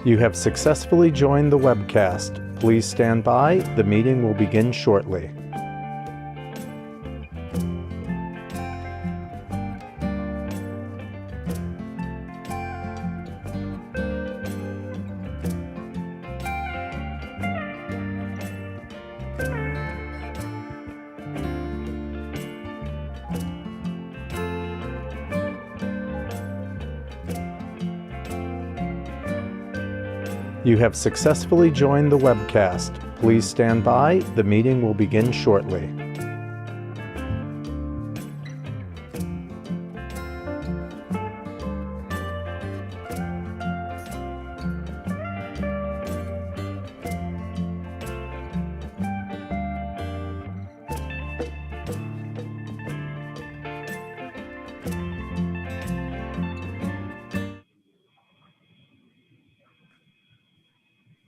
You have successfully joined the webcast. Please stand by. The meeting will begin shortly. You have successfully joined the webcast. Please stand by. The meeting will begin shortly.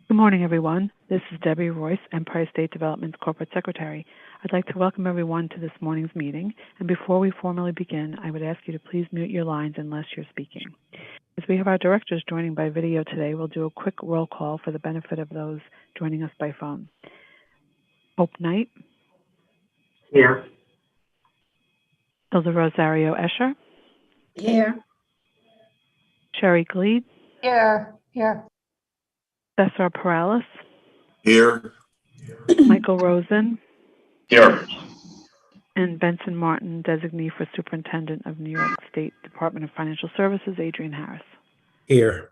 Good morning, everyone. This is Debbie Royce, Empire State Development's Corporate Secretary. I'd like to welcome everyone to this morning's meeting. And before we formally begin, I would ask you to please mute your lines unless you're speaking. As we have our directors joining by video today, we'll do a quick roll call for the benefit of those joining us by phone. Hope Knight. Here. Hilda Rosario Escher. Here. Sherry Gleed. Here. Cesar Perales. Here. Michael Rosen. Here. And Benson Martin, designee for Superintendent of New York State Department of Financial Services, Adrian Harris. Here.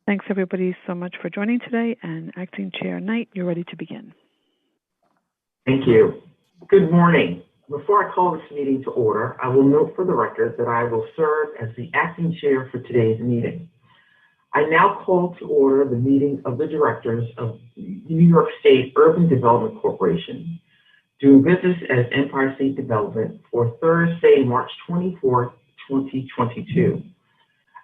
Thanks, everybody, so much for joining today. And Acting Chair Knight, you're ready to begin. Thank you. Good morning. Before I call this meeting to order, I will note for the record that I will serve as the acting chair for today's meeting. I now call to order the meeting of the directors of New York State Urban Development Corporation, doing business as Empire State Development for Thursday, March 24th, 2022.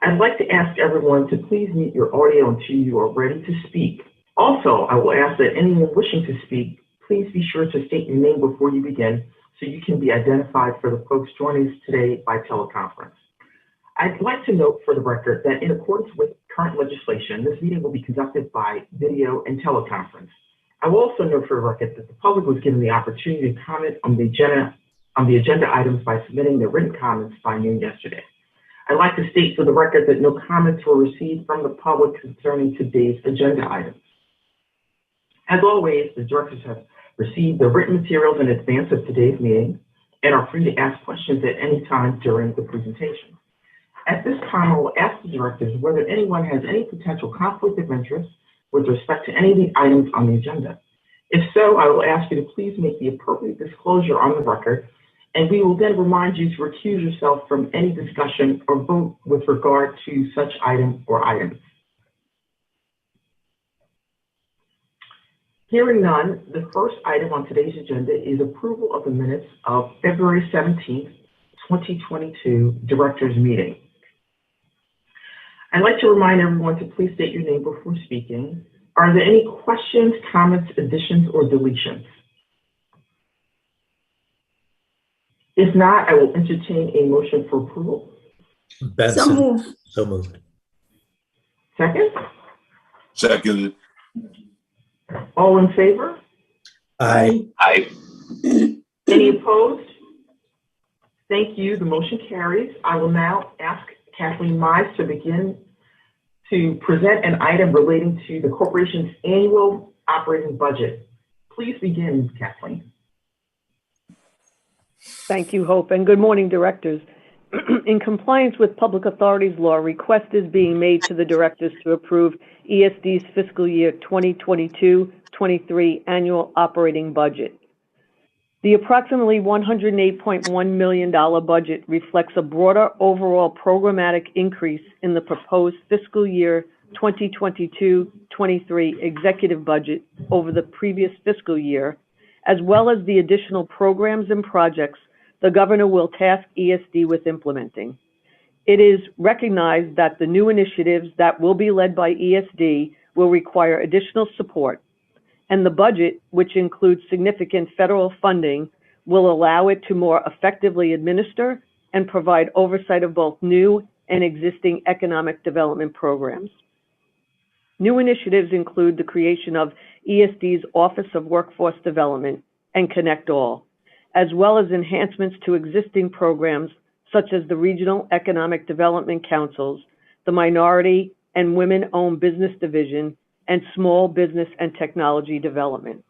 I'd like to ask everyone to please mute your audio until you are ready to speak. Also, I will ask that anyone wishing to speak, please be sure to state your name before you begin so you can be identified for the folks joining us today by teleconference. I'd like to note for the record that in accordance with current legislation, this meeting will be conducted by video and teleconference. I will also note for the record that the public was given the opportunity to comment on the agenda items by submitting their written comments by noon yesterday. I'd like to state for the record that no comments were received from the public concerning today's agenda items. As always, the directors have received the written materials in advance of today's meeting and are free to ask questions at any time during the presentation. At this time, I will ask the directors whether anyone has any potential conflict of interest with respect to any of the items on the agenda. If so, I will ask you to please make the appropriate disclosure on the record, and we will then remind you to recuse yourself from any discussion or vote with regard to such item or items. Hearing none, the first item on today's agenda is approval of the minutes of February 17th, 2022 Directors Meeting. I'd like to remind everyone to please state your name before speaking. Are there any questions, comments, additions, or deletions? If not, I will entertain a motion for approval. Benson. So moved. Second? Seconded. All in favor? Aye. Aye. Any opposed? Thank you. The motion carries. I will now ask Kathleen Mize to begin to present an item relating to the corporation's annual operating budget. Please begin, Kathleen. Thank you, Hope, and good morning, directors. In compliance with Public Authorities Law, request is being made to the directors to approve ESD's fiscal year 2022-23 annual operating budget. The approximately $108.1 million budget reflects a broader overall programmatic increase in the proposed fiscal year 2022-23 executive budget over the previous fiscal year, as well as the additional programs and projects the governor will task ESD with implementing. It is recognized that the new initiatives that will be led by ESD will require additional support, and the budget, which includes significant federal funding, will allow it to more effectively administer and provide oversight of both new and existing economic development programs. New initiatives include the creation of ESD's Office of Workforce Development and Connect All, as well as enhancements to existing programs such as the Regional Economic Development Councils, the Minority and Women-Owned Business Division, and Small Business and Technology Development.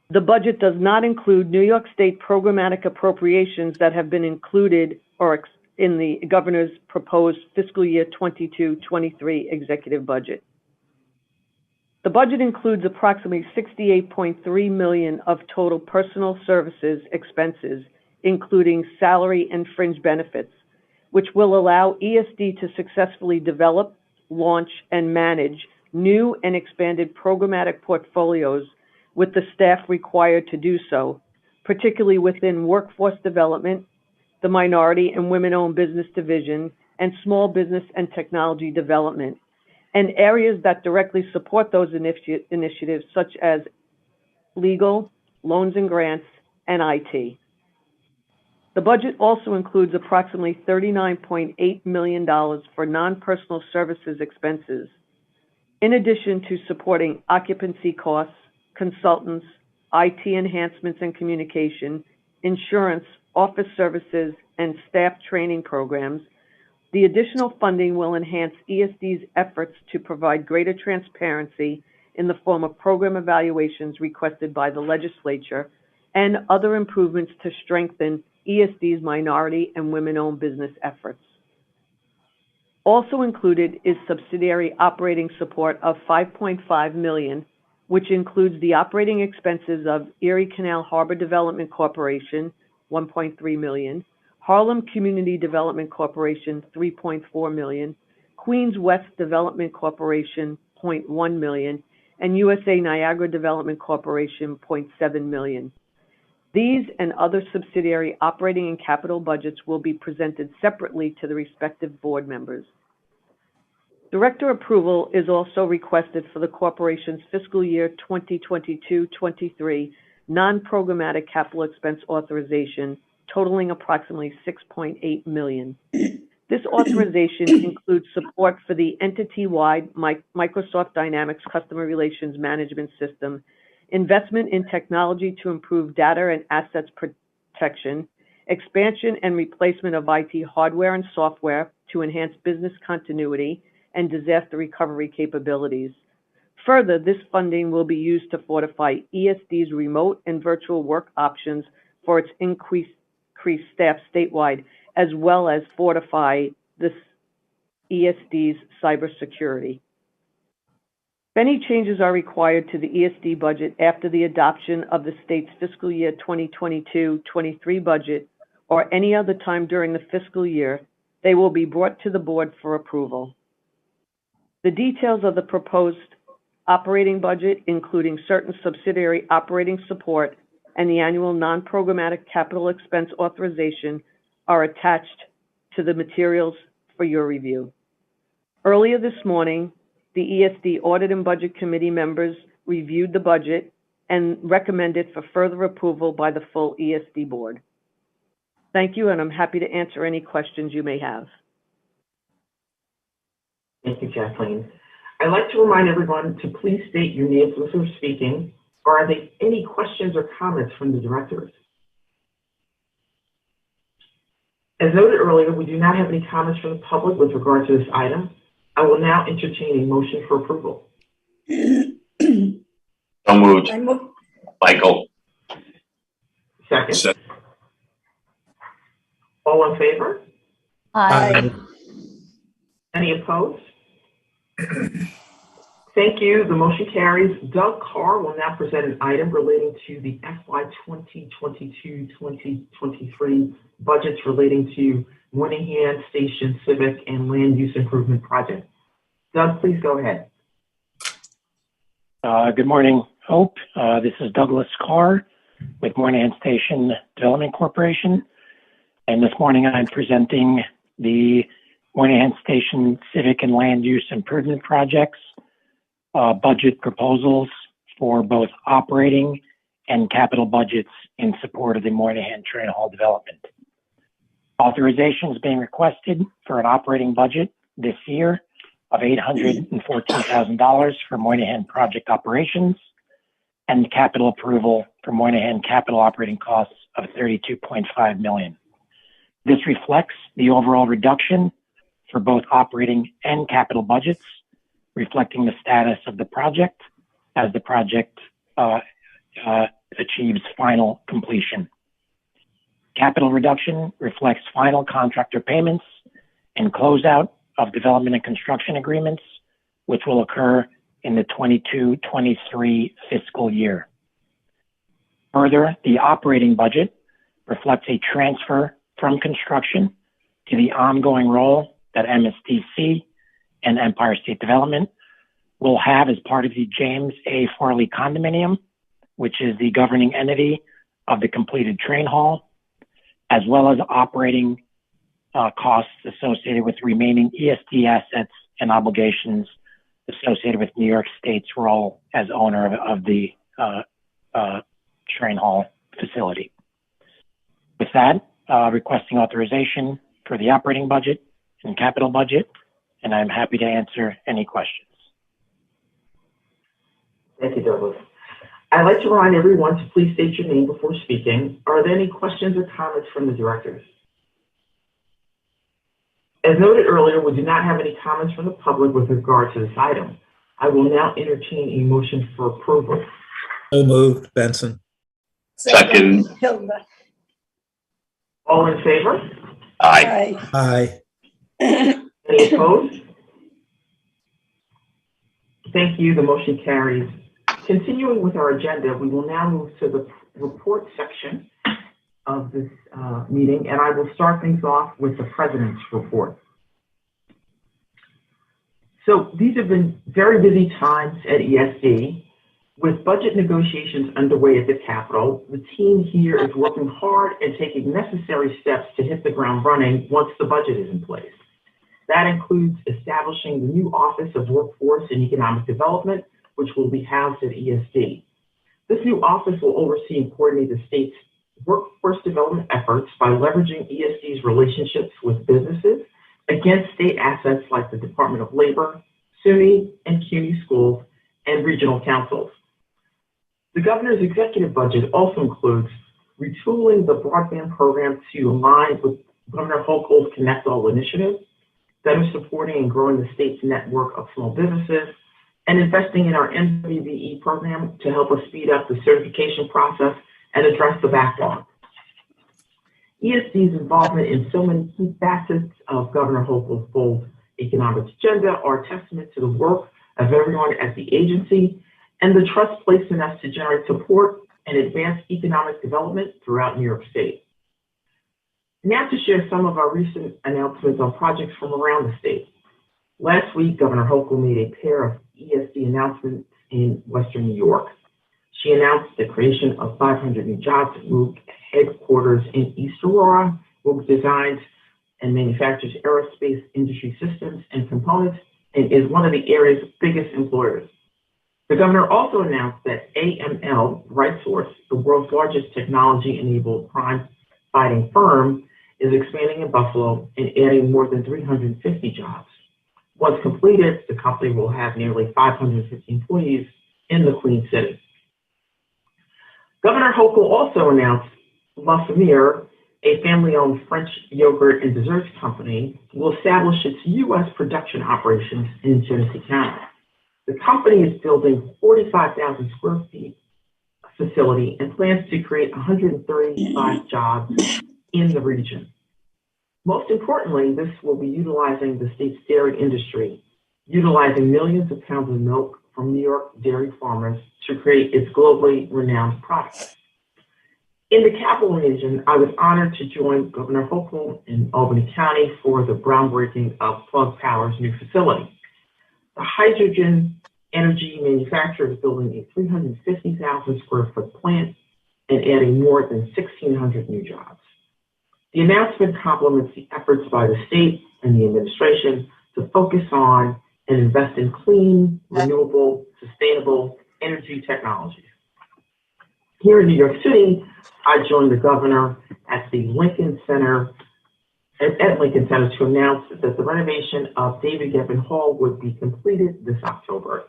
The budget does not include New York State programmatic appropriations that have been included or in the governor's proposed fiscal year 22-23 executive budget. The budget includes approximately $68.3 million of total personal services expenses, including salary and fringe benefits, which will allow ESD to successfully develop, launch, and manage new and expanded programmatic portfolios with the staff required to do so, particularly within workforce development, the Minority and Women-Owned Business Division, and Small Business and Technology Development, and areas that directly support those initiatives such as legal, loans and grants, and IT. The budget also includes approximately $39.8 million for non-personal services expenses, in addition to supporting occupancy costs, consultants, IT enhancements and communication, insurance, office services, and staff training programs. The additional funding will enhance ESD's efforts to provide greater transparency in the form of program evaluations requested by the legislature and other improvements to strengthen ESD's minority and women-owned business efforts. Also included is subsidiary operating support of $5.5 million, which includes the operating expenses of Erie Canal Harbor Development Corporation, $1.3 million, Harlem Community Development Corporation, $3.4 million, Queens West Development Corporation, $0.1 million, and USA Niagara Development Corporation, $0.7 million. These and other subsidiary operating and capital budgets will be presented separately to the respective board members. Director approval is also requested for the corporation's fiscal year 2022-23 non-programmatic capital expense authorization totaling approximately $6.8 million. This authorization includes support for the entity-wide Microsoft Dynamics Customer Relations Management System, investment in technology to improve data and assets protection, expansion and replacement of IT hardware and software to enhance business continuity and disaster recovery capabilities. Further, this funding will be used to fortify ESD's remote and virtual work options for its increased staff statewide, as well as fortify this ESD's cybersecurity. If any changes are required to the ESD budget after the adoption of the state's fiscal year 2022-23 budget or any other time during the fiscal year, they will be brought to the board for approval. The details of the proposed operating budget, including certain subsidiary operating support and the annual non-programmatic capital expense authorization, are attached to the materials for your review. Earlier this morning, the ESD Audit and Budget Committee members reviewed the budget and recommended for further approval by the full ESD board. Thank you, and I'm happy to answer any questions you may have. Thank you, Kathleen. I'd like to remind everyone to please state your names before speaking. Or are there any questions or comments from the directors? As noted earlier, we do not have any comments from the public with regard to this item. I will now entertain a motion for approval. So moved. Michael. Second. All in favor? Aye. Any opposed? Thank you. The motion carries. Doug Carr will now present an item relating to the FY 2022-2023 budgets relating to Moynihan Station Civic and Land Use Improvement Project. Doug, please go ahead. Good morning, Hope. This is Douglas Carr with Moynihan Station Development Corporation. And this morning I'm presenting the Moynihan Station Civic and Land Use Improvement Projects budget proposals for both operating and capital budgets in support of the Moynihan Train Hall development. Authorization is being requested for an operating budget this year of $814,000 for Moynihan project operations and capital approval for Moynihan capital operating costs of $32.5 million. This reflects the overall reduction for both operating and capital budgets, reflecting the status of the project as the project achieves final completion. Capital reduction reflects final contractor payments and closeout of development and construction agreements, which will occur in the 22-23 fiscal year. Further, the operating budget reflects a transfer from construction to the ongoing role that MSDC and Empire State Development will have as part of the James A. Farley Condominium, which is the governing entity of the completed train hall, as well as operating costs associated with remaining ESD assets and obligations associated with New York State's role as owner of the train hall facility. With that, requesting authorization for the operating budget and capital budget, and I'm happy to answer any questions. Thank you, Douglas. I'd like to remind everyone to please state your name before speaking. Are there any questions or comments from the directors? As noted earlier, we do not have any comments from the public with regard to this item. I will now entertain a motion for approval. So moved, Benson. Second. Hilda. All in favor? Aye. Aye. Any opposed? Thank you. The motion carries. Continuing with our agenda, we will now move to the report section of this meeting, and I will start things off with the President's report. So these have been very busy times at ESD. With budget negotiations underway at the Capitol, the team here is working hard and taking necessary steps to hit the ground running once the budget is in place. That includes establishing the new Office of Workforce and Economic Development, which will be housed at ESD. This new office will oversee and coordinate the state's workforce development efforts by leveraging ESD's relationships with businesses against state assets like the Department of Labor, SUNY and CUNY schools, and regional councils. The governor's executive budget also includes retooling the broadband program to align with Governor Hochul's Connect All initiative, better supporting and growing the state's network of small businesses, and investing in our MWBE program to help us speed up the certification process and address the backlog. ESD's involvement in so many key facets of Governor Hochul's bold economic agenda are a testament to the work of everyone at the agency and the trust placed in us to generate support and advance economic development throughout New York State. Now to share some of our recent announcements on projects from around the state. Last week, Governor Hochul made a pair of ESD announcements in Western New York. She announced the creation of 500 new jobs at WUG headquarters in East Aurora. WUG designs and manufactures aerospace industry systems and components and is one of the area's biggest employers. The governor also announced that AML, RightSource, the world's largest technology-enabled crime-fighting firm, is expanding in Buffalo and adding more than 350 jobs. Once completed, the company will have nearly 550 employees in the Queen City. Governor Hochul also announced La Famille, a family-owned French yogurt and desserts company, will establish its U.S. production operations in Genesee County. The company is building 45,000 square feet facility and plans to create 135 jobs in the region. Most importantly, this will be utilizing the state's dairy industry, utilizing millions of pounds of milk from New York dairy farmers to create its globally renowned products. In the Capital Region, I was honored to join Governor Hochul in Albany County for the groundbreaking of Plug Power's new facility. The hydrogen energy manufacturer is building a 350,000 square foot plant and adding more than 1,600 new jobs. The announcement complements the efforts by the state and the administration to focus on and invest in clean, renewable, sustainable energy technologies. Here in New York City, I joined the governor at the Lincoln Center at Lincoln Center to announce that the renovation of David Geffen Hall would be completed this October.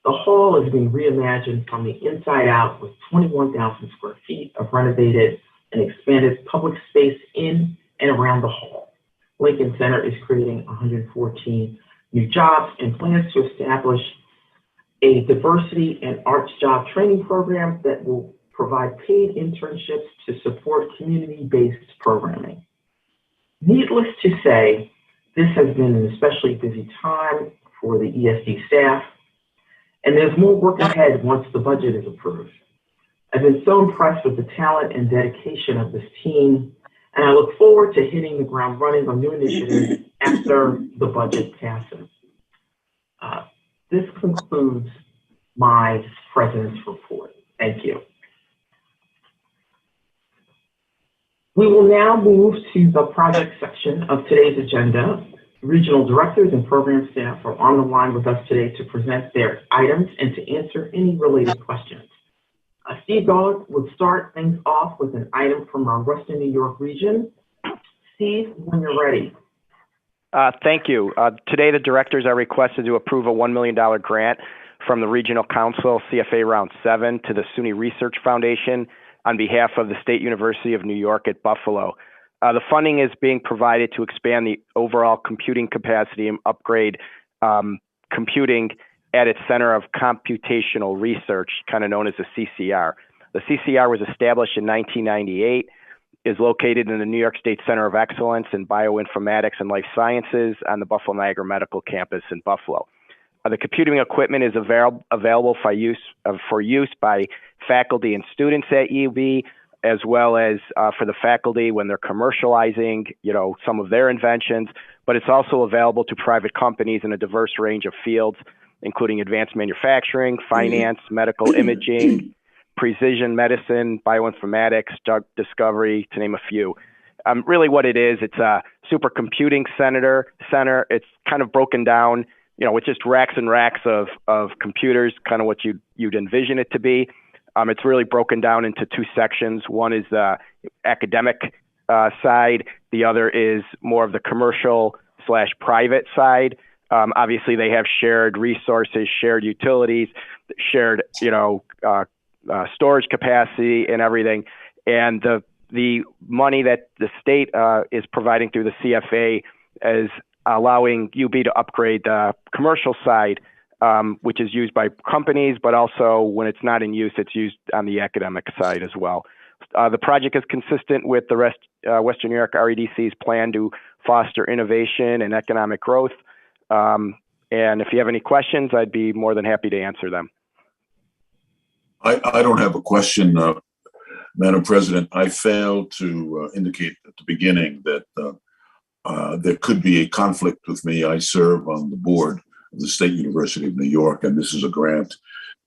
The hall is being reimagined from the inside out with 21,000 square feet of renovated and expanded public space in and around the hall. Lincoln Center is creating 114 new jobs and plans to establish a diversity and arts job training program that will provide paid internships to support community-based programming. Needless to say, this has been an especially busy time for the ESD staff, and there's more work ahead once the budget is approved. I've been so impressed with the talent and dedication of this team, and I look forward to hitting the ground running on new initiatives after the budget passes. This concludes my President's report. Thank you. We will now move to the project section of today's agenda. Regional directors and program staff are on the line with us today to present their items and to answer any related questions. Steve Golick will start things off with an item from our Western New York region. Steve, when you're ready. Thank you. Today, the directors are requested to approve a $1 million grant from the Regional Council CFA Round 7 to the SUNY Research Foundation on behalf of the State University of New York at Buffalo. The funding is being provided to expand the overall computing capacity and upgrade computing at its Center of Computational Research, kind of known as the CCR. The CCR was established in 1998, is located in the New York State Center of Excellence in Bioinformatics and Life Sciences on the Buffalo Niagara Medical Campus in Buffalo. The computing equipment is available for use by faculty and students at UB, as well as for the faculty when they're commercializing, some of their inventions. But it's also available to private companies in a diverse range of fields, including advanced manufacturing, finance, medical imaging, precision medicine, bioinformatics, drug discovery, to name a few. Really what it is, it's a supercomputing center. It's kind of broken down, with just racks and racks of computers, kind of what you'd envision it to be. It's really broken down into two sections. One is the academic side. The other is more of the commercial/private side. Obviously, they have shared resources, shared utilities, shared, storage capacity and everything. And the money that the state is providing through the CFA is allowing UB to upgrade the commercial side, which is used by companies, but also when it's not in use, it's used on the academic side as well. The project is consistent with the Western New York REDC's plan to foster innovation and economic growth. And if you have any questions, I'd be more than happy to answer them. I don't have a question, Madam President. I failed to indicate at the beginning that there could be a conflict with me. I serve on the board of the State University of New York, and this is a grant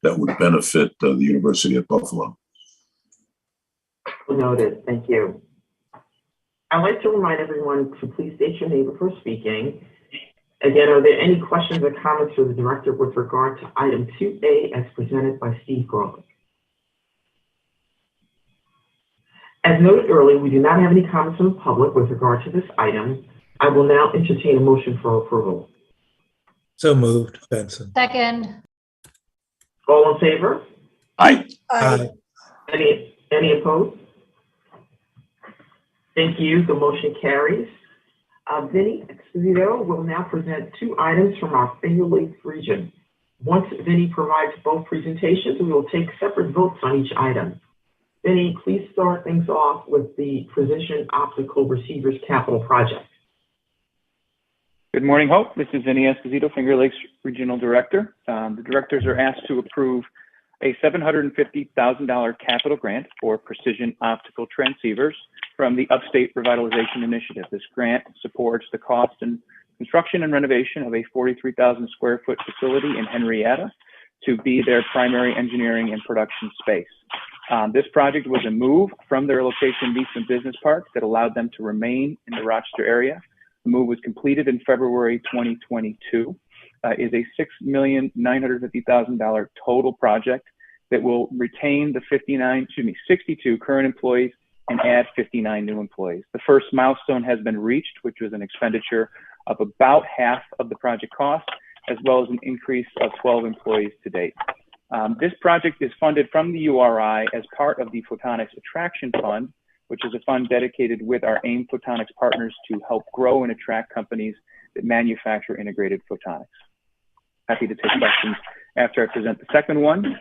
that would benefit the University of Buffalo. Noted. Thank you. I'd like to remind everyone to please state your name before speaking. Again, are there any questions or comments for the director with regard to item 2A as presented by Steve Golick? As noted earlier, we do not have any comments from the public with regard to this item. I will now entertain a motion for approval. So moved, Benson. Second. All in favor? Aye. Aye. Any opposed? Thank you. The motion carries. Vinny Exposito will now present two items from our Finger Lakes region. Once Vinny provides both presentations, we will take separate votes on each item. Vinny, please start things off with the Precision Optical Receivers Capital Project. Good morning, Hope. This is Vinny Esposito, Finger Lakes Regional Director. The directors are asked to approve a $750,000 capital grant for precision optical transceivers from the Upstate Revitalization Initiative. This grant supports the cost and construction and renovation of a 43,000 square foot facility in Henrietta to be their primary engineering and production space. This project was a move from their location in Eastman Business Park that allowed them to remain in the Rochester area. The move was completed in February 2022. Is a $6,950,000 total project that will retain the 62 current employees and add 59 new employees. The first milestone has been reached, which was an expenditure of about half of the project cost, as well as an increase of 12 employees to date. This project is funded from the URI as part of the Photonics Attraction Fund, which is a fund dedicated with our AIM Photonics partners to help grow and attract companies that manufacture integrated photonics. Happy to take questions after I present the second one,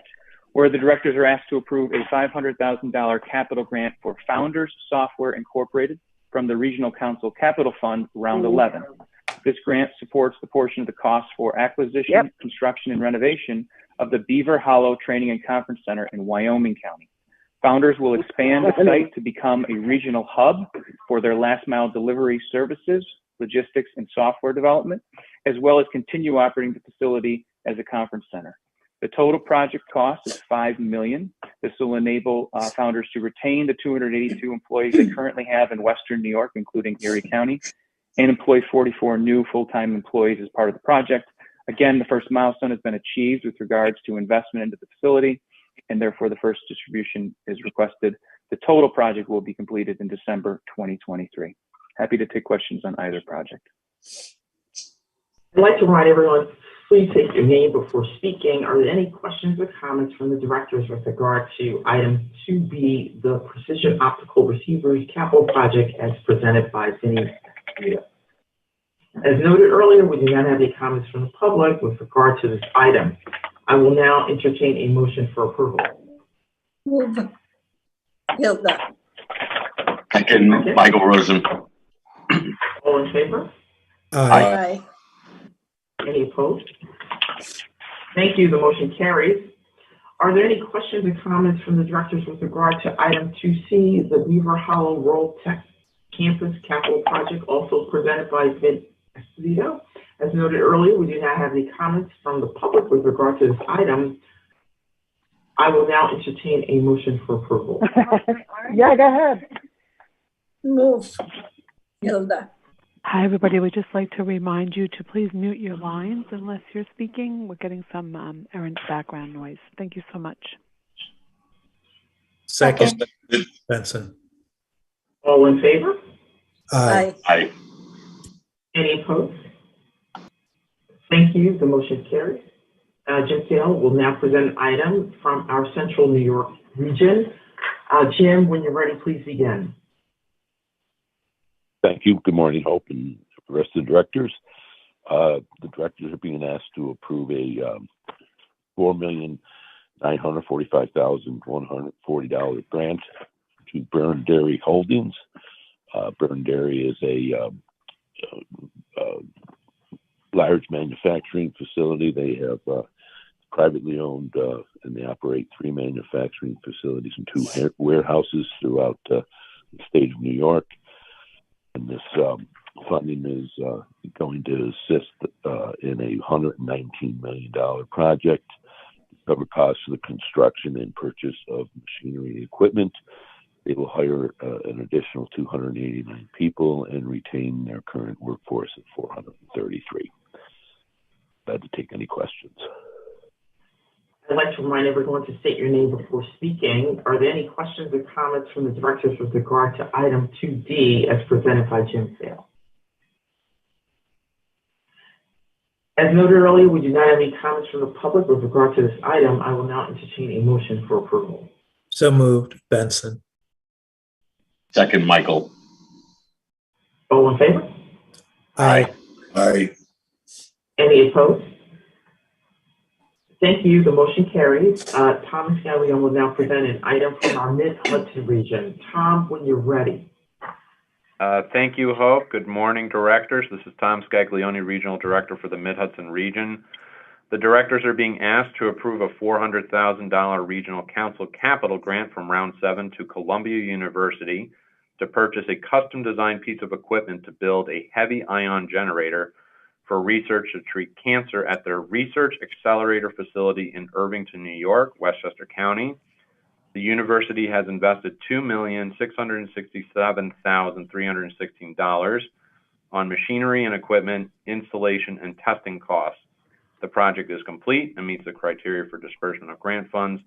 where the directors are asked to approve a $500,000 capital grant for Founders Software Incorporated from the Regional Council Capital Fund, Round 11. This grant supports the portion of the cost for acquisition, construction, and renovation of the Beaver Hollow Training and Conference Center in Wyoming County. Founders will expand the site to become a regional hub for their last mile delivery services, logistics, and software development, as well as continue operating the facility as a conference center. The total project cost is $5 million. This will enable Founders to retain the 282 employees they currently have in Western New York, including Erie County, and employ 44 new full-time employees as part of the project. Again, the first milestone has been achieved with regards to investment into the facility, and therefore the first distribution is requested. The total project will be completed in December 2023. Happy to take questions on either project. I'd like to remind everyone, please state your name before speaking. Are there any questions or comments from the directors with regard to item 2B, the Precision Optical Receivers Capital Project as presented by Vinny? As noted earlier, we do not have any comments from the public with regard to this item. I will now entertain a motion for approval. Move. Hilda. Second, Michael Rosen. All in favor? Aye. Any opposed? Thank you. The motion carries. Are there any questions or comments from the directors with regard to item 2C, the Beaver Hollow Rural Tech Campus Capital Project, also presented by Vince Esposito? As noted earlier, we do not have any comments from the public with regard to this item. I will now entertain a motion for approval. Yeah, go ahead. Move. Hilda. Hi, everybody. We'd just like to remind you to please mute your lines unless you're speaking. We're getting some errant background noise. Thank you so much. Second, Benson. All in favor? Aye. Aye. Any opposed? Thank you. The motion carries. Jim Sale will now present an item from our Central New York region. Jim, when you're ready, please begin. Thank you. Good morning, Hope, and the rest of the directors. The directors are being asked to approve a $4,945,140 grant to Burn Dairy Holdings. Burn Dairy is a large manufacturing facility. They have privately owned and they operate 3 manufacturing facilities and 2 warehouses throughout the state of New York. And this funding is going to assist in a $119 million project to cover costs of the construction and purchase of machinery and equipment. They will hire an additional 289 people and retain their current workforce of 433. Glad to take any questions. I'd like to remind everyone to state your name before speaking. Are there any questions or comments from the directors with regard to item 2D as presented by Jim Sale? As noted earlier, we do not have any comments from the public with regard to this item. I will now entertain a motion for approval. So moved, Benson. Second, Michael. All in favor? Aye. Aye. Any opposed? Thank you. The motion carries. Thomas Gallion will now present an item from our Mid-Hudson region. Tom, when you're ready. Thank you, Hope. Good morning, directors. This is Tom Scaglione, Regional Director for the Mid-Hudson region. The directors are being asked to approve a $400,000 Regional Council capital grant from Round 7 to Columbia University to purchase a custom-designed piece of equipment to build a heavy ion generator for research to treat cancer at their Research Accelerator facility in Irvington, New York, Westchester County. The university has invested $2,667,316 on machinery and equipment, installation, and testing costs. The project is complete and meets the criteria for disbursement of grant funds.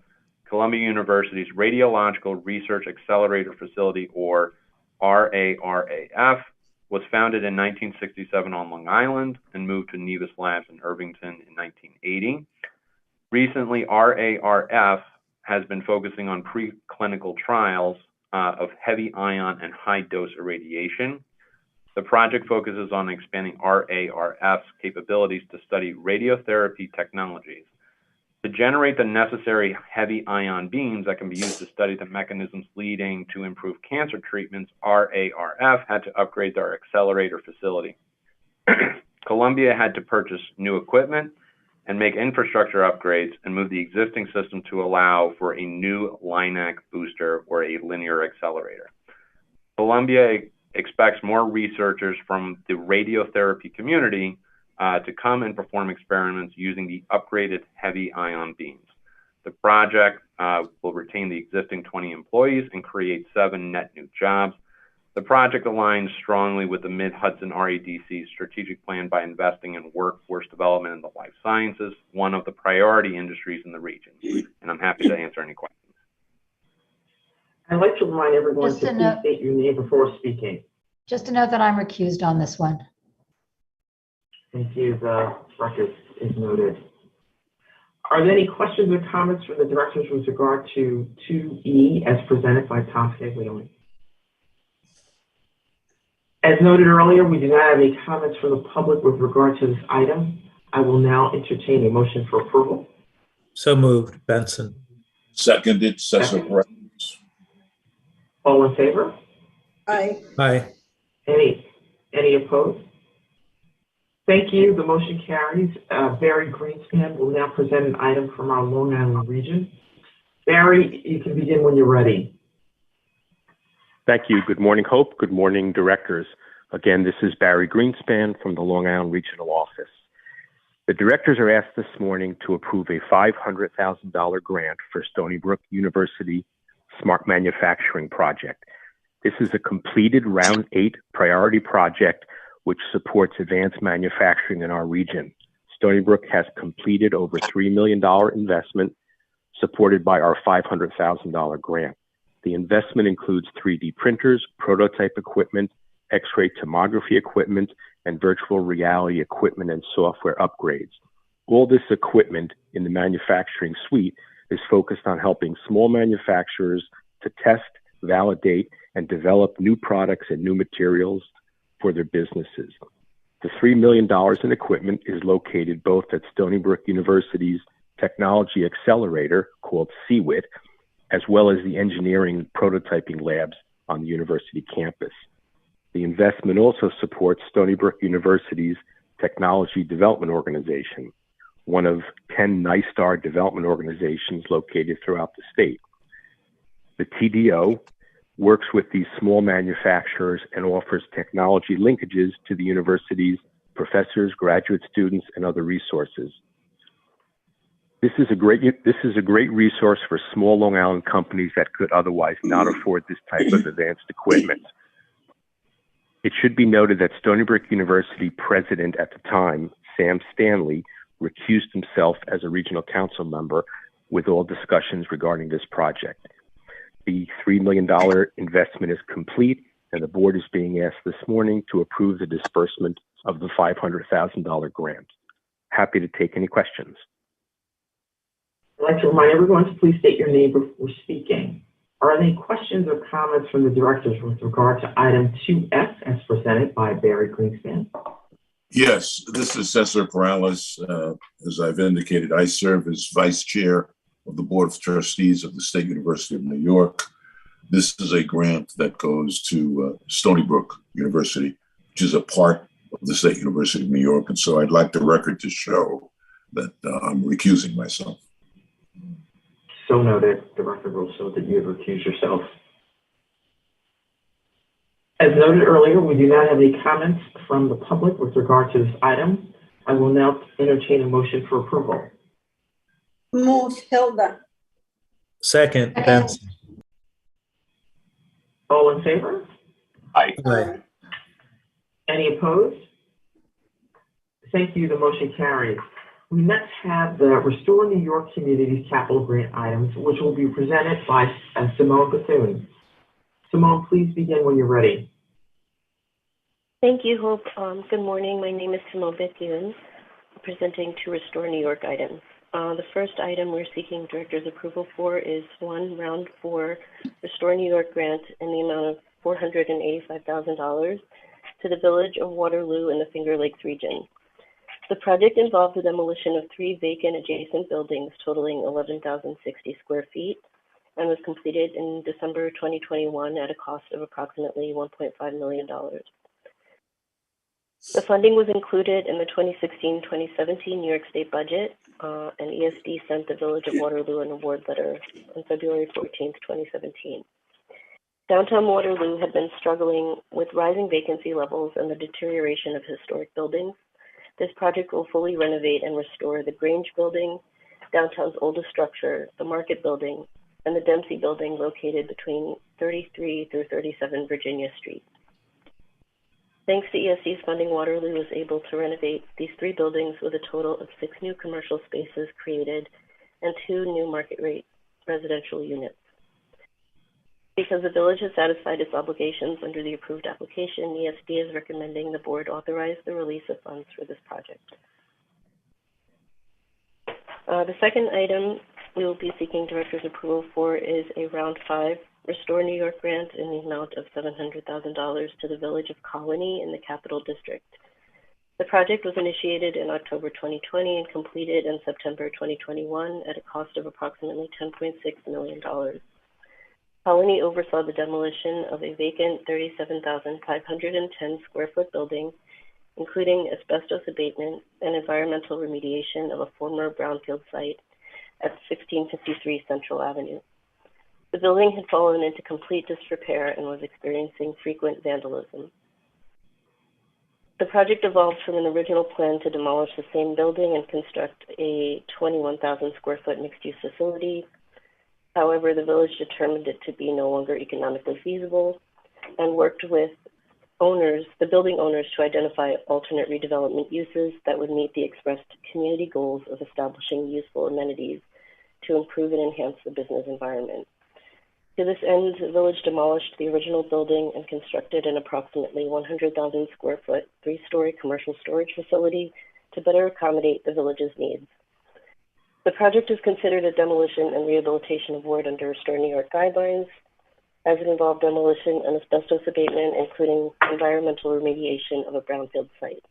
Columbia University's Radiological Research Accelerator Facility, or RARAF, was founded in 1967 on Long Island and moved to Nevis Labs in Irvington in 1980. Recently, RARF has been focusing on preclinical trials of heavy ion and high dose irradiation. The project focuses on expanding RARF's capabilities to study radiotherapy technologies. To generate the necessary heavy ion beams that can be used to study the mechanisms leading to improved cancer treatments, RARF had to upgrade their accelerator facility. Columbia had to purchase new equipment and make infrastructure upgrades and move the existing system to allow for a new LINAC booster or a linear accelerator. Columbia expects more researchers from the radiotherapy community to come and perform experiments using the upgraded heavy ion beams. The project will retain the existing 20 employees and create 7 net new jobs. The project aligns strongly with the Mid-Hudson REDC's strategic plan by investing in workforce development in the life sciences, one of the priority industries in the region. And I'm happy to answer any questions. I'd like to remind everyone Just to a please note- state your name before speaking. Just to note that I'm recused on this one. Thank you. The record is noted. Are there any questions or comments from the directors with regard to 2E as presented by Tom Scaglione? As noted earlier, we do not have any comments from the public with regard to this item. I will now entertain a motion for approval. So moved, Benson. Seconded, Cesar Perez. All in favor? Aye. Aye. Any opposed? Thank you. The motion carries. Barry Greenspan will now present an item from our Long Island region. Barry, you can begin when you're ready. Thank you. Good morning, Hope. Good morning, directors. Again, this is Barry Greenspan from the Long Island Regional Office. The directors are asked this morning to approve a $500,000 grant for Stony Brook University Smart Manufacturing Project. This is a completed Round 8 priority project which supports advanced manufacturing in our region. Stony Brook has completed over $3 million investment supported by our $500,000 grant. The investment includes 3D printers, prototype equipment, X-ray tomography equipment, and virtual reality equipment and software upgrades. All this equipment in the manufacturing suite is focused on helping small manufacturers to test, validate, and develop new products and new materials for their businesses. The $3 million in equipment is located both at Stony Brook University's Technology Accelerator, called CWIT, as well as the engineering prototyping labs on the university campus. The investment also supports Stony Brook University's Technology Development Organization, one of 10 NISTAR development organizations located throughout the state. The TDO works with these small manufacturers and offers technology linkages to the university's professors, graduate students, and other resources. This is a great resource for small Long Island companies that could otherwise not afford this type of advanced equipment. It should be noted that Stony Brook University president at the time, Sam Stanley, recused himself as a regional council member with all discussions regarding this project. The $3 million investment is complete, and the board is being asked this morning to approve the disbursement of the $500,000 grant. Happy to take any questions. I'd like to remind everyone to please state your name before speaking. Are there any questions or comments from the directors with regard to item 2F as presented by Barry Greenspan? Yes, this is Cesar Perez. As I've indicated, I serve as vice chair of the Board of Trustees of the State University of New York. This is a grant that goes to Stony Brook University, which is a part of the State University of New York. And so I'd like the record to show that I'm recusing myself. So noted. The record will show that you have recused yourself. As noted earlier, we do not have any comments from the public with regard to this item. I will now entertain a motion for approval. Move, Hilda. Second, Benson. All in favor? Aye. Aye. Any opposed? Thank you. The motion carries. We next have the Restore New York Communities capital grant items, which will be presented by Simone Bethune. Simone, please begin when you're ready. Thank you, Hope. Good morning. My name is Simone Bethune, presenting to Restore New York items. The first item we're seeking director's approval for is one round 4 Restore New York grant in the amount of $485,000 to the Village of Waterloo in the Finger Lakes region. The project involved the demolition of 3 vacant adjacent buildings totaling 11,060 square feet and was completed in December 2021 at a cost of approximately $1.5 million. The funding was included in the 2016-2017 New York State budget, and ESD sent the Village of Waterloo an award letter on February 14, 2017. Downtown Waterloo had been struggling with rising vacancy levels and the deterioration of historic buildings. This project will fully renovate and restore the Grange building, downtown's oldest structure, the Market building, and the Dempsey building located between 33 through 37 Virginia Street. Thanks to ESD's funding, Waterloo was able to renovate these 3 buildings with a total of 6 new commercial spaces created and 2 new market rate residential units. Because the village has satisfied its obligations under the approved application, ESD is recommending the board authorize the release of funds for this project. The second item we will be seeking director's approval for is a round 5 Restore New York grant in the amount of $700,000 to the Village of Colony in the Capital District. The project was initiated in October 2020 and completed in September 2021 at a cost of approximately $10.6 million. Colony oversaw the demolition of a vacant 37,510 square foot building, including asbestos abatement and environmental remediation of a former brownfield site at 1653 Central Avenue. The building had fallen into complete disrepair and was experiencing frequent vandalism. The project evolved from an original plan to demolish the same building and construct a 21,000 square foot mixed-use facility. However, the village determined it to be no longer economically feasible and worked with the building owners to identify alternate redevelopment uses that would meet the expressed community goals of establishing useful amenities to improve and enhance the business environment. To this end, the village demolished the original building and constructed an approximately 100,000 square foot, 3-story commercial storage facility to better accommodate the village's needs. The project is considered a demolition and rehabilitation award under Restore New York guidelines, as it involved demolition and asbestos abatement, including environmental remediation of a brownfield site.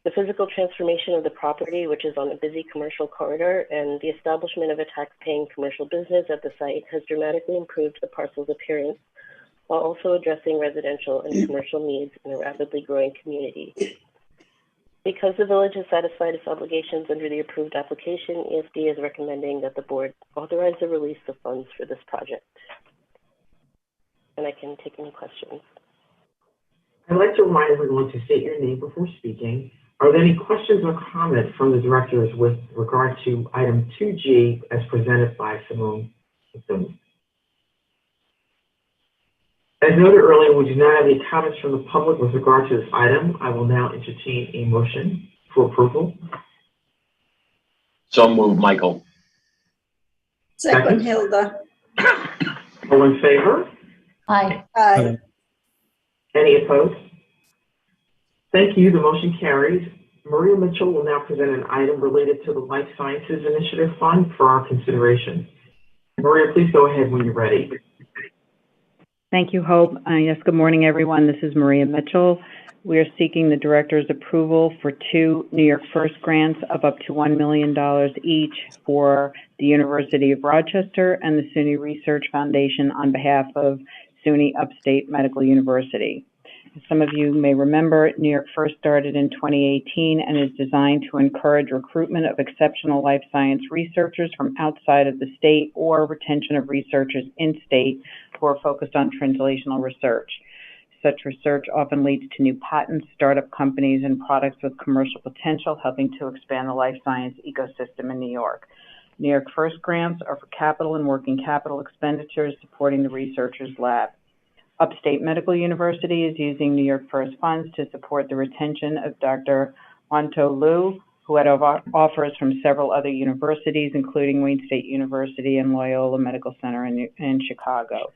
The physical transformation of the property, which is on a busy commercial corridor, and the establishment of a tax-paying commercial business at the site has dramatically improved the parcel's appearance, while also addressing residential and commercial needs in a rapidly growing community. Because the village has satisfied its obligations under the approved application, ESD is recommending that the board authorize the release of funds for this project. And I can take any questions. I'd like to remind everyone to state your name before speaking. Are there any questions or comments from the directors with regard to item 2G as presented by Simone Bethune? As noted earlier, we do not have any comments from the public with regard to this item. I will now entertain a motion for approval. So moved, Michael. Second, Hilda. All in favor? Aye. Aye. Any opposed? Thank you. The motion carries. Maria Mitchell will now present an item related to the Life Sciences Initiative Fund for our consideration. Maria, please go ahead when you're ready. Thank you, Hope. Yes, good morning, everyone. This is Maria Mitchell. We are seeking the director's approval for 2 New York First grants of up to $1 million each for the University of Rochester and the SUNY Research Foundation on behalf of SUNY Upstate Medical University. As some of you may remember, New York First started in 2018 and is designed to encourage recruitment of exceptional life science researchers from outside of the state or retention of researchers in state who are focused on translational research. Such research often leads to new patents, startup companies, and products with commercial potential, helping to expand the life science ecosystem in New York. New York First grants are for capital and working capital expenditures supporting the researchers' lab. Upstate Medical University is using New York First funds to support the retention of Dr. Wanto Liu, who had offers from several other universities, including Wayne State University and Loyola Medical Center in Chicago.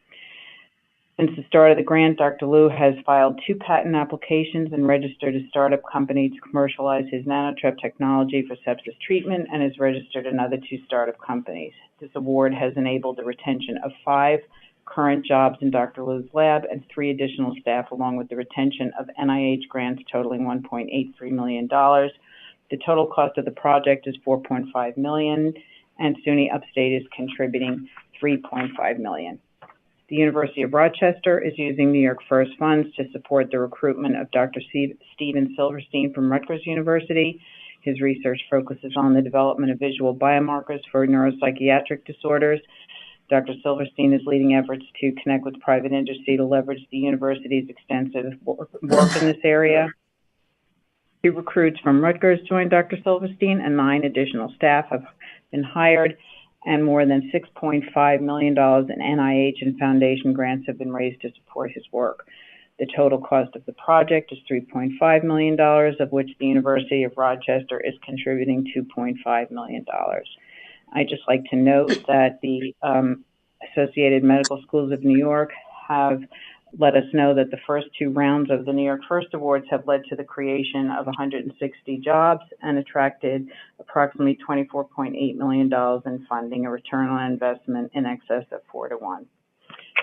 Since the start of the grant, Dr. Liu has filed 2 patent applications and registered a startup company to commercialize his nanotrep technology for sepsis treatment, and has registered another 2 startup companies. This award has enabled the retention of 5 current jobs in Dr. Liu's lab and 3 additional staff, along with the retention of NIH grants totaling $1.83 million. The total cost of the project is $4.5 million, and SUNY Upstate is contributing $3.5 million. The University of Rochester is using New York First funds to support the recruitment of Dr. Steven Silverstein from Rutgers University. His research focuses on the development of visual biomarkers for neuropsychiatric disorders. Dr. Silverstein is leading efforts to connect with private industry to leverage the university's extensive work in this area. 2 recruits from Rutgers joined Dr. Silverstein, and 9 additional staff have been hired, and more than $6.5 million in NIH and foundation grants have been raised to support his work. The total cost of the project is $3.5 million, of which the University of Rochester is contributing $2.5 million. I'd just like to note that the Associated Medical Schools of New York have let us know that the first 2 rounds of the New York First Awards have led to the creation of 160 jobs and attracted approximately $24.8 million in funding, a return on investment in excess of 4 to 1.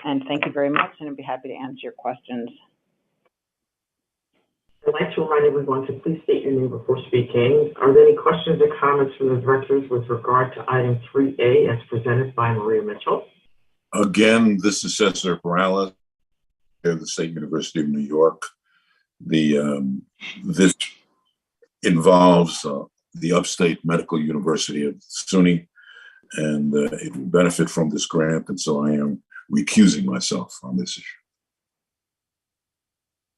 And thank you very much, and I'd be happy to answer your questions. I'd like to remind everyone to please state your name before speaking. Are there any questions or comments from the directors with regard to item 3A as presented by Maria Mitchell? Again, this is Cesar Morales of the State University of New York. This involves the Upstate Medical University of SUNY, and it will benefit from this grant, and so I am recusing myself on this issue.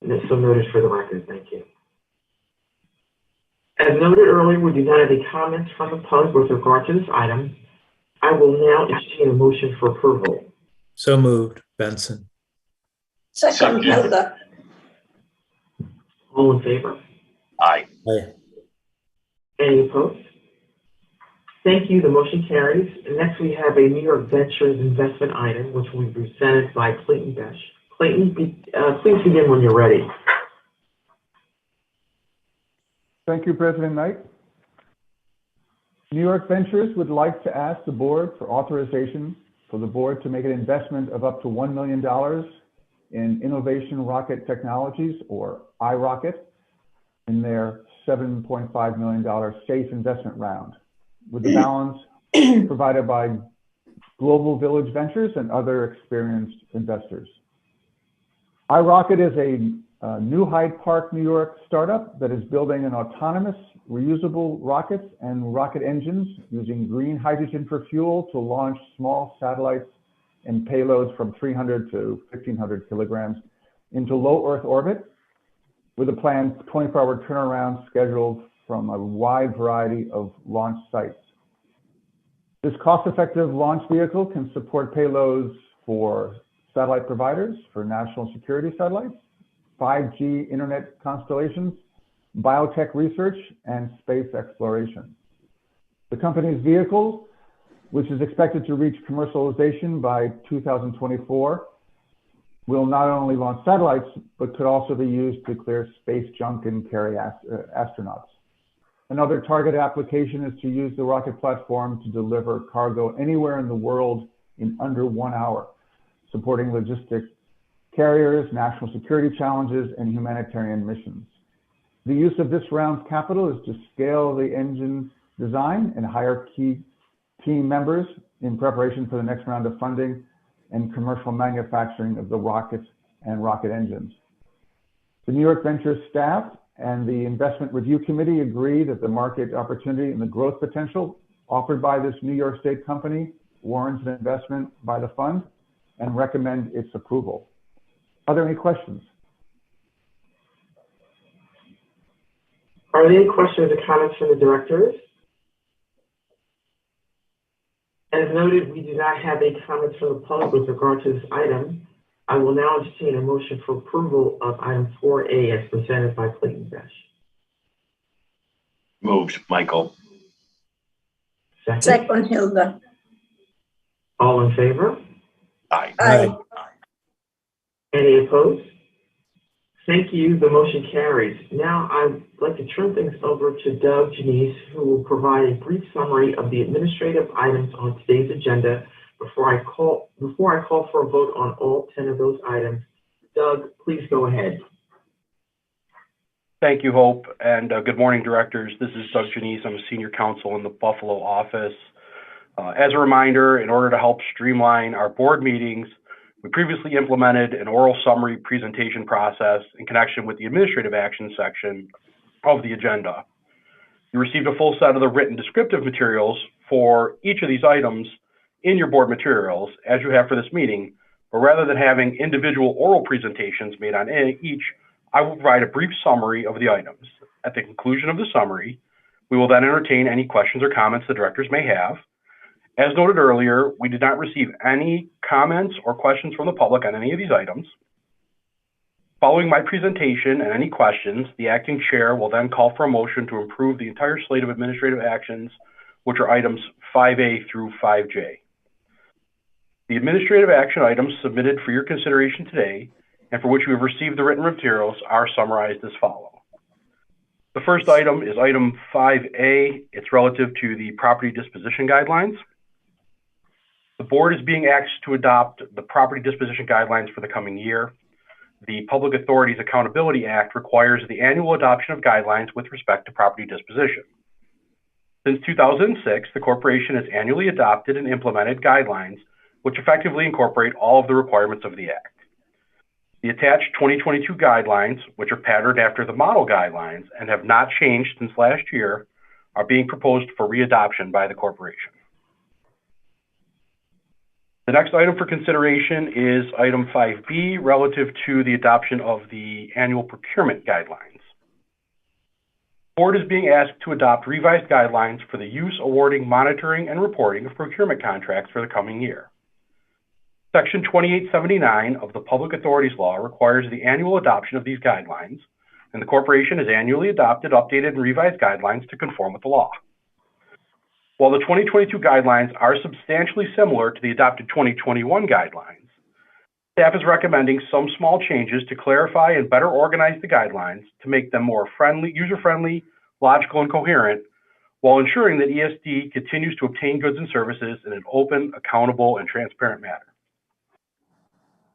And it's so noted for the record. Thank you. As noted earlier, we do not have any comments from the public with regard to this item. I will now entertain a motion for approval. So moved, Benson. Second, Hilda. All in favor? Aye. Aye. Any opposed? Thank you. The motion carries. And next, we have a New York Ventures investment item, which will be presented by Clayton Besh. Clayton, please begin when you're ready. Thank you, President Knight. New York Ventures would like to ask the board for authorization for the board to make an investment of up to $1 million in Innovation Rocket Technologies, or iRocket, in their $7.5 million SAFE investment round, with the balance provided by Global Village Ventures and other experienced investors. iRocket is a new Hyde Park, New York startup that is building an autonomous, reusable rockets and rocket engines using green hydrogen for fuel to launch small satellites and payloads from 300 to 1,500 kilograms into low Earth orbit, with a planned 24-hour turnaround scheduled from a wide variety of launch sites. This cost-effective launch vehicle can support payloads for satellite providers, for national security satellites, 5G internet constellations, biotech research, and space exploration. The company's vehicle, which is expected to reach commercialization by 2024, will not only launch satellites, but could also be used to clear space junk and carry astronauts. Another targeted application is to use the rocket platform to deliver cargo anywhere in the world in under 1 hour, supporting logistic carriers, national security challenges, and humanitarian missions. The use of this round's capital is to scale the engine design and hire key team members in preparation for the next round of funding and commercial manufacturing of the rockets and rocket engines. The New York Ventures staff and the Investment Review Committee agree that the market opportunity and the growth potential offered by this New York State company warrants an investment by the fund and recommend its approval. Are there any questions? Are there any questions or comments from the directors? As noted, we do not have any comments from the public with regard to this item. I will now entertain a motion for approval of item 4A as presented by Clayton Besh. Moved, Michael. Second, Hilda. All in favor? Aye. Aye. Any opposed? Thank you. The motion carries. Now I'd like to turn things over to Doug Janice, who will provide a brief summary of the administrative items on today's agenda before I call for a vote on all 10 of those items. Doug, please go ahead. Thank you, Hope, and good morning, directors. This is Doug Janice. I'm a senior counsel in the Buffalo office. As a reminder, in order to help streamline our board meetings, we previously implemented an oral summary presentation process in connection with the administrative action section of the agenda. You received a full set of the written descriptive materials for each of these items in your board materials, as you have for this meeting, but rather than having individual oral presentations made on each, I will provide a brief summary of the items. At the conclusion of the summary, we will then entertain any questions or comments the directors may have. As noted earlier, we did not receive any comments or questions from the public on any of these items. Following my presentation and any questions, the acting chair will then call for a motion to approve the entire slate of administrative actions, which are items 5A through 5J. The administrative action items submitted for your consideration today and for which we have received the written materials are summarized as follows. The first item is item 5A. It's relative to the property disposition guidelines. The board is being asked to adopt the property disposition guidelines for the coming year. The Public Authorities Accountability Act requires the annual adoption of guidelines with respect to property disposition. Since 2006, the corporation has annually adopted and implemented guidelines which effectively incorporate all of the requirements of the Act. The attached 2022 guidelines, which are patterned after the model guidelines and have not changed since last year, are being proposed for readoption by the corporation. The next item for consideration is item 5B, relative to the adoption of the annual procurement guidelines. The board is being asked to adopt revised guidelines for the use, awarding, monitoring, and reporting of procurement contracts for the coming year. Section 2879 of the Public Authorities Law requires the annual adoption of these guidelines, and the corporation has annually adopted, updated, and revised guidelines to conform with the law. While the 2022 guidelines are substantially similar to the adopted 2021 guidelines, staff is recommending some small changes to clarify and better organize the guidelines to make them more user-friendly, logical, and coherent, while ensuring that ESD continues to obtain goods and services in an open, accountable, and transparent manner.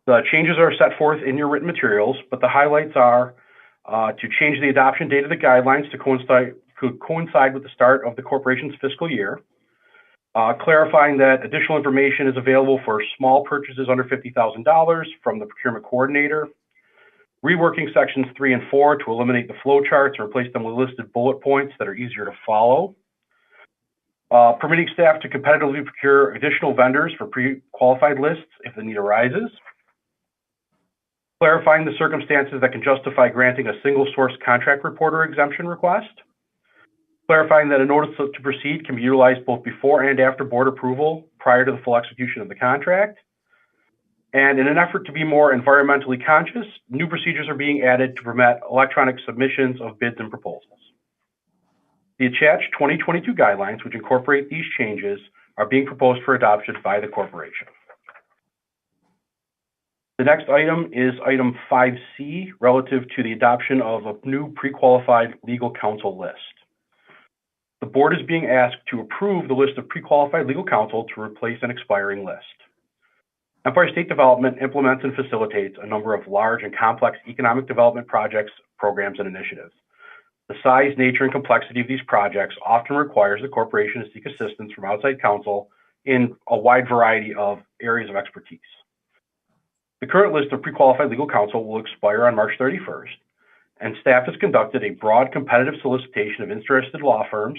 The changes are set forth in your written materials, but the highlights are to change the adoption date of the guidelines to coincide with the start of the corporation's fiscal year, clarifying that additional information is available for small purchases under $50,000 from the procurement coordinator, reworking sections 3 and 4 to eliminate the flow charts and replace them with listed bullet points that are easier to follow, permitting staff to competitively procure additional vendors for pre-qualified lists if the need arises, clarifying the circumstances that can justify granting a single source contract reporter exemption request, clarifying that a notice to proceed can be utilized both before and after board approval prior to the full execution of the contract. And in an effort to be more environmentally conscious, new procedures are being added to permit electronic submissions of bids and proposals. The attached 2022 guidelines, which incorporate these changes, are being proposed for adoption by the corporation. The next item is item 5C, relative to the adoption of a new pre-qualified legal counsel list. The board is being asked to approve the list of pre-qualified legal counsel to replace an expiring list. Empire State Development implements and facilitates a number of large and complex economic development projects, programs, and initiatives. The size, nature, and complexity of these projects often requires the corporation to seek assistance from outside counsel in a wide variety of areas of expertise. The current list of pre-qualified legal counsel will expire on March 31st, and staff has conducted a broad competitive solicitation of interested law firms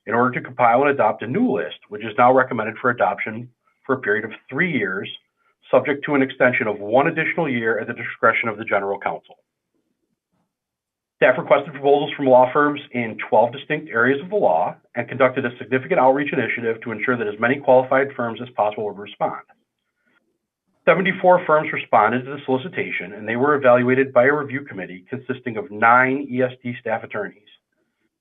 in order to compile and adopt a new list, which is now recommended for adoption for a period of 3 years, subject to an extension of 1 additional year at the discretion of the general counsel. Staff requested proposals from law firms in 12 distinct areas of the law and conducted a significant outreach initiative to ensure that as many qualified firms as possible would respond. 74 firms responded to the solicitation, and they were evaluated by a review committee consisting of 9 ESD staff attorneys.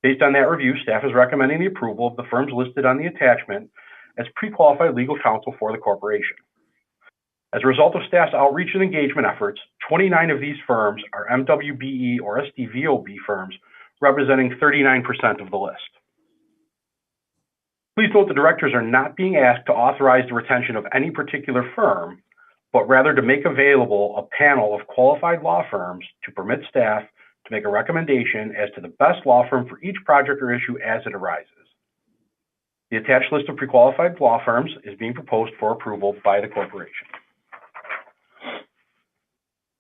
Based on that review, staff is recommending the approval of the firms listed on the attachment as pre-qualified legal counsel for the corporation. As a result of staff's outreach and engagement efforts, 29 of these firms are MWBE or SDVOB firms, representing 39% of the list. Please note the directors are not being asked to authorize the retention of any particular firm, but rather to make available a panel of qualified law firms to permit staff to make a recommendation as to the best law firm for each project or issue as it arises. The attached list of pre-qualified law firms is being proposed for approval by the corporation.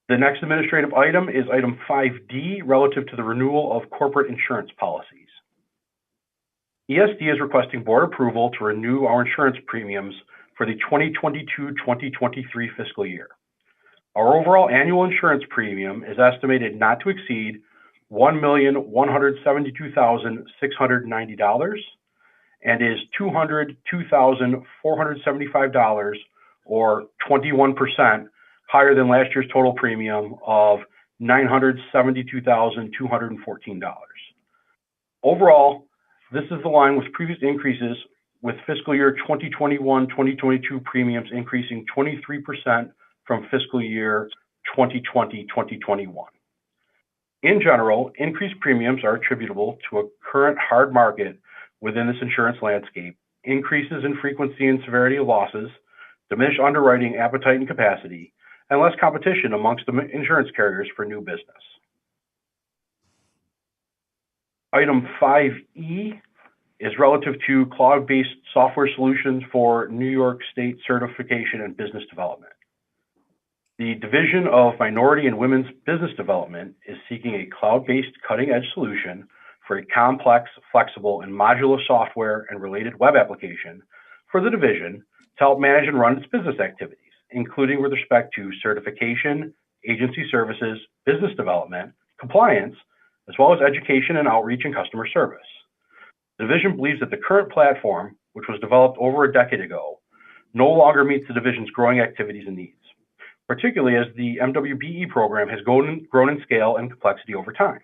The next administrative item is item 5D, relative to the renewal of corporate insurance policies. ESD is requesting board approval to renew our insurance premiums for the 2022-2023 fiscal year. Our overall annual insurance premium is estimated not to exceed $1,172,690 and is $202,475, or 21%, higher than last year's total premium of $972,214. Overall, this is the line with previous increases, with fiscal year 2021-2022 premiums increasing 23% from fiscal year 2020-2021. In general, increased premiums are attributable to a current hard market within this insurance landscape, increases in frequency and severity of losses, diminished underwriting appetite and capacity, and less competition amongst the insurance carriers for new business. Item 5E is relative to cloud-based software solutions for New York State certification and business development. The Division of Minority and Women's Business Development is seeking a cloud-based cutting-edge solution for a complex, flexible, and modular software and related web application for the division to help manage and run its business activities, including with respect to certification, agency services, business development, compliance, as well as education and outreach and customer service. The division believes that the current platform, which was developed over a decade ago, no longer meets the division's growing activities and needs, particularly as the MWBE program has grown in scale and complexity over time.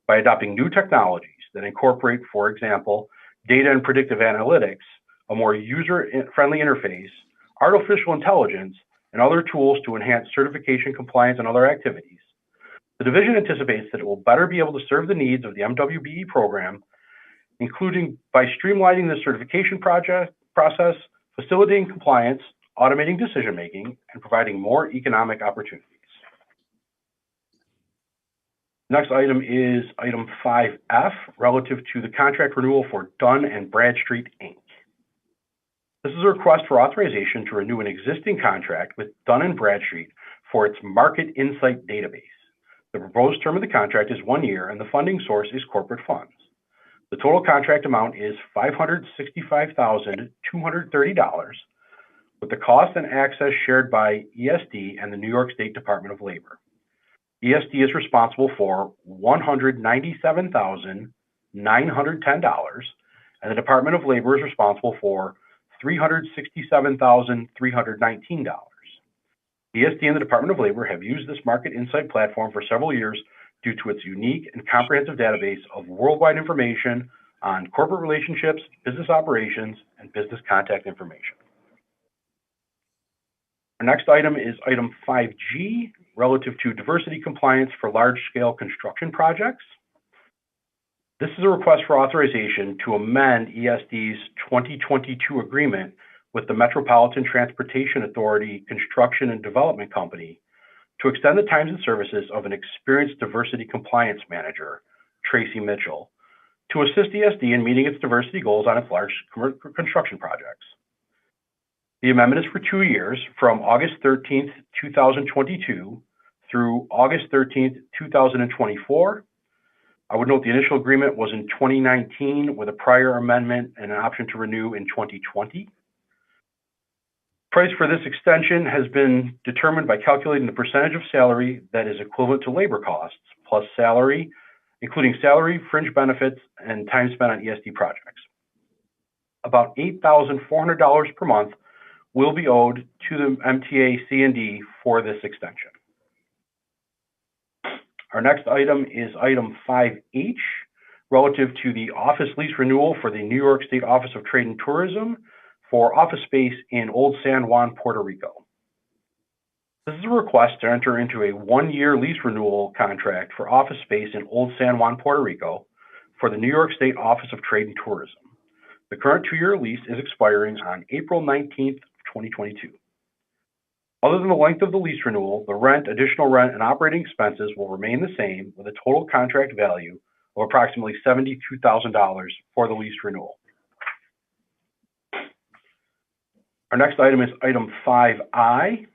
By adopting new technologies that incorporate, for example, data and predictive analytics, a more user-friendly interface, artificial intelligence, and other tools to enhance certification, compliance, and other activities, the division anticipates that it will better be able to serve the needs of the MWBE program, including by streamlining the certification process, facilitating compliance, automating decision-making, and providing more economic opportunities. Next item is item 5F, relative to the contract renewal for Dun & Bradstreet, Inc. This is a request for authorization to renew an existing contract with Dun & Bradstreet for its Market Insight database. The proposed term of the contract is 1 year, and the funding source is corporate funds. The total contract amount is $565,230, with the cost and access shared by ESD and the New York State Department of Labor. ESD is responsible for $197,910, and the Department of Labor is responsible for $367,319. ESD and the Department of Labor have used this Market Insight platform for several years due to its unique and comprehensive database of worldwide information on corporate relationships, business operations, and business contact information. Our next item is item 5G, relative to diversity compliance for large-scale construction projects. This is a request for authorization to amend ESD's 2022 agreement with the Metropolitan Transportation Authority Construction and Development Company to extend the times and services of an experienced diversity compliance manager, Tracy Mitchell, to assist ESD in meeting its diversity goals on its large construction projects. The amendment is for 2 years, from August 13th, 2022 through August 13th, 2024. I would note the initial agreement was in 2019 with a prior amendment and an option to renew in 2020. Price for this extension has been determined by calculating the percentage of salary that is equivalent to labor costs, plus salary, including salary, fringe benefits, and time spent on ESD projects. About $8,400 per month will be owed to the MTA C&D for this extension. Our next item is item 5H, relative to the office lease renewal for the New York State Office of Trade and Tourism for office space in Old San Juan, Puerto Rico. This is a request to enter into a one-year lease renewal contract for office space in Old San Juan, Puerto Rico for the New York State Office of Trade and Tourism. The current 2-year lease is expiring on April 19th, 2022. Other than the length of the lease renewal, the rent, additional rent, and operating expenses will remain the same with a total contract value of approximately $72,000 for the lease renewal. Our next item is item 5I,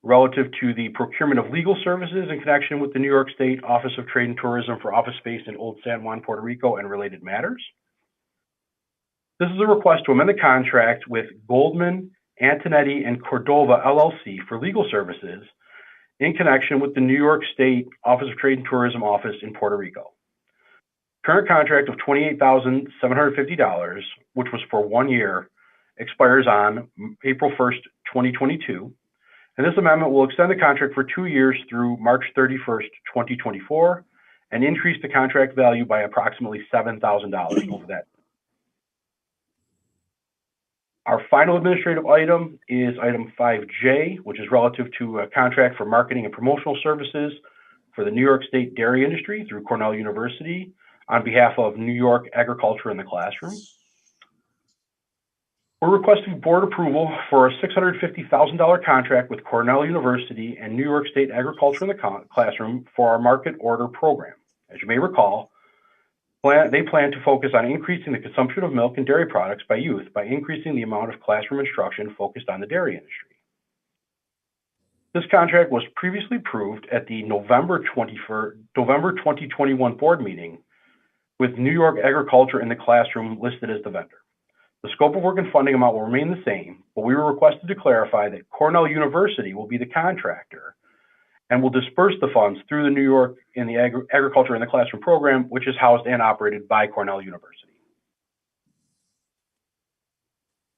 relative to the procurement of legal services in connection with the New York State Office of Trade and Tourism for office space in Old San Juan, Puerto Rico, and related matters. This is a request to amend the contract with Goldman, Antonetti, and Cordova, LLC for legal services in connection with the New York State Office of Trade and Tourism office in Puerto Rico. Current contract of $28,750, which was for 1 year, expires on April 1st, 2022. And this amendment will extend the contract for 2 years through March 31st, 2024, and increase the contract value by approximately $7,000 over that. Our final administrative item is item 5J, which is relative to a contract for marketing and promotional services for the New York State dairy industry through Cornell University on behalf of New York Agriculture in the Classroom. We're requesting board approval for a $650,000 contract with Cornell University and New York State Agriculture in the Classroom for our market order program. As you may recall, they plan to focus on increasing the consumption of milk and dairy products by youth by increasing the amount of classroom instruction focused on the dairy industry. This contract was previously approved at the November 2021 board meeting with New York Agriculture in the Classroom listed as the vendor. The scope of work and funding amount will remain the same, but we were requested to clarify that Cornell University will be the contractor and will disperse the funds through the New York in the Agriculture in the Classroom program, which is housed and operated by Cornell University.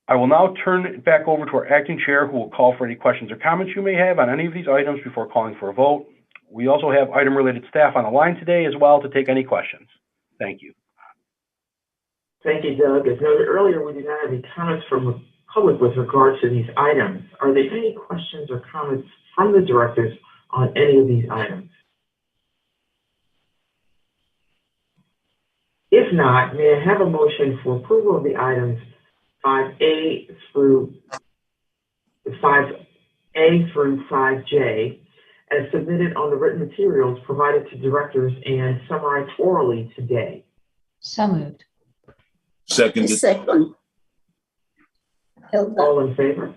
I will now turn it back over to our acting chair, who will call for any questions or comments you may have on any of these items before calling for a vote. We also have item-related staff on the line today as well to take any questions. Thank you. Thank you, Doug. As noted earlier, we do not have any comments from the public with regards to these items. Are there any questions or comments from the directors on any of these items? If not, may I have a motion for approval of the items 5A through 5J as submitted on the written materials provided to directors and summarized orally today? So moved. Second. Second. Hilda. All in favor?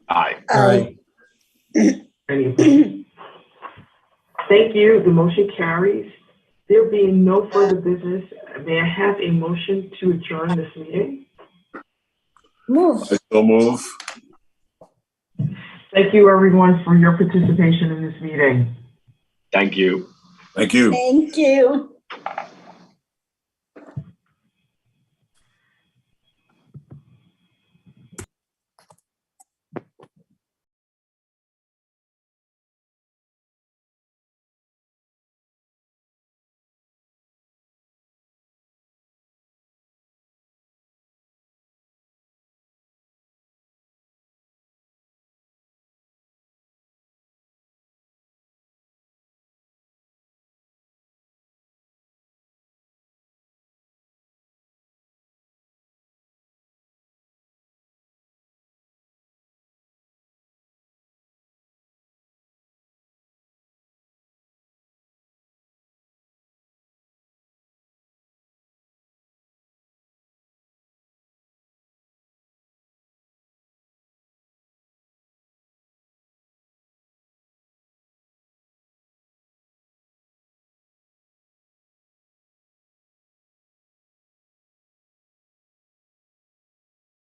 Aye. Aye. Any opposed? Thank you. The motion carries. There being no further business, may I have a motion to adjourn this meeting? Move. I so move. Thank you, everyone, for your participation in this meeting. Thank you. Thank you. Thank you.